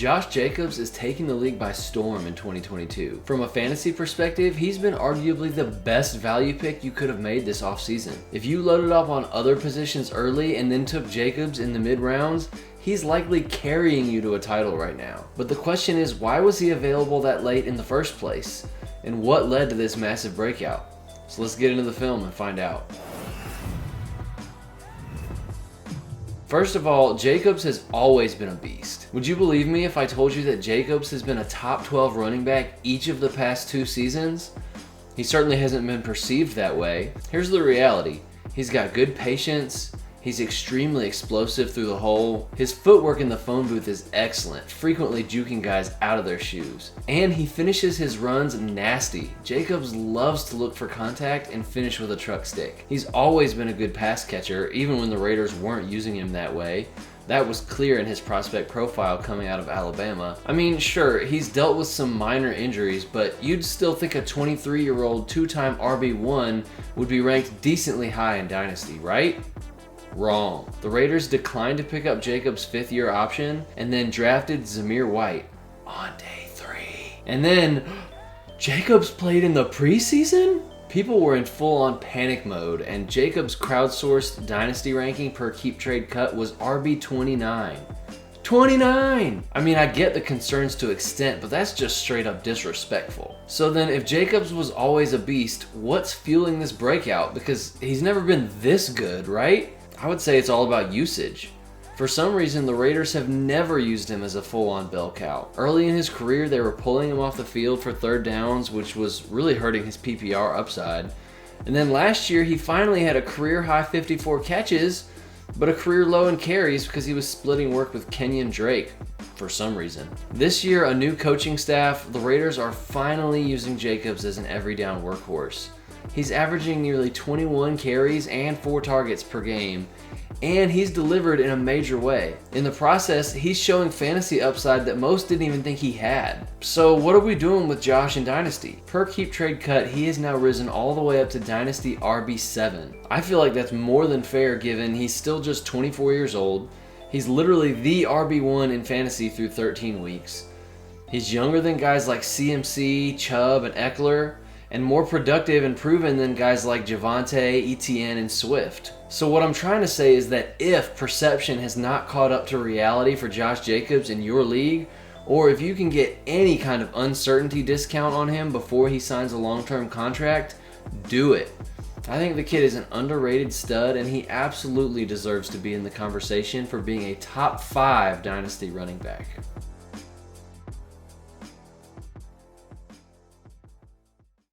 Josh Jacobs is taking the league by storm in 2022. From a fantasy perspective, he's been arguably the best value pick you could have made this offseason. If you loaded up on other positions early and then took Jacobs in the mid-rounds, he's likely carrying you to a title right now. But the question is, why was he available that late in the first place? And what led to this massive breakout? So let's get into the film and find out. First of all, Jacobs has always been a beast. Would you believe me if I told you that Jacobs has been a top 12 running back each of the past 2 seasons? He certainly hasn't been perceived that way. Here's the reality. He's got good patience. He's extremely explosive through the hole. His footwork in the phone booth is excellent, frequently juking guys out of their shoes. And he finishes his runs nasty. Jacobs loves to look for contact and finish with a truck stick. He's always been a good pass catcher, even when the Raiders weren't using him that way. That was clear in his prospect profile coming out of Alabama. I mean, sure, he's dealt with some minor injuries, but you'd still think a 23-year-old two-time RB1 would be ranked decently high in Dynasty, right? Wrong. The Raiders declined to pick up Jacobs' 5th-year option and then drafted Zamir White on day 3. And then Jacobs played in the preseason? People were in full-on panic mode, and Jacobs' crowdsourced Dynasty ranking per Keep Trade Cut was RB 29. 29! I mean, I get the concerns to extent, but that's just straight up disrespectful. So then, if Jacobs was always a beast, what's fueling this breakout? Because he's never been this good, right? I would say it's all about usage. For some reason, the Raiders have never used him as a full-on bell cow. Early in his career, they were pulling him off the field for 3rd downs, which was really hurting his PPR upside. And then last year, he finally had a career-high 54 catches, but a career low in carries because he was splitting work with Kenyon Drake for some reason. This year, a new coaching staff, the Raiders are finally using Jacobs as an every-down workhorse. He's averaging nearly 21 carries and 4 targets per game, and he's delivered in a major way. In the process, he's showing fantasy upside that most didn't even think he had. So what are we doing with Josh in Dynasty? Per Keep Trade Cut, he has now risen all the way up to Dynasty RB7. I feel like that's more than fair given he's still just 24 years old. He's literally the RB1 in fantasy through 13 weeks. He's younger than guys like CMC, Chubb, and Eckler, and more productive and proven than guys like Javonte, Etienne, and Swift. So what I'm trying to say is that if perception has not caught up to reality for Josh Jacobs in your league, or if you can get any kind of uncertainty discount on him before he signs a long-term contract, do it. I think the kid is an underrated stud, and he absolutely deserves to be in the conversation for being a top 5 Dynasty running back.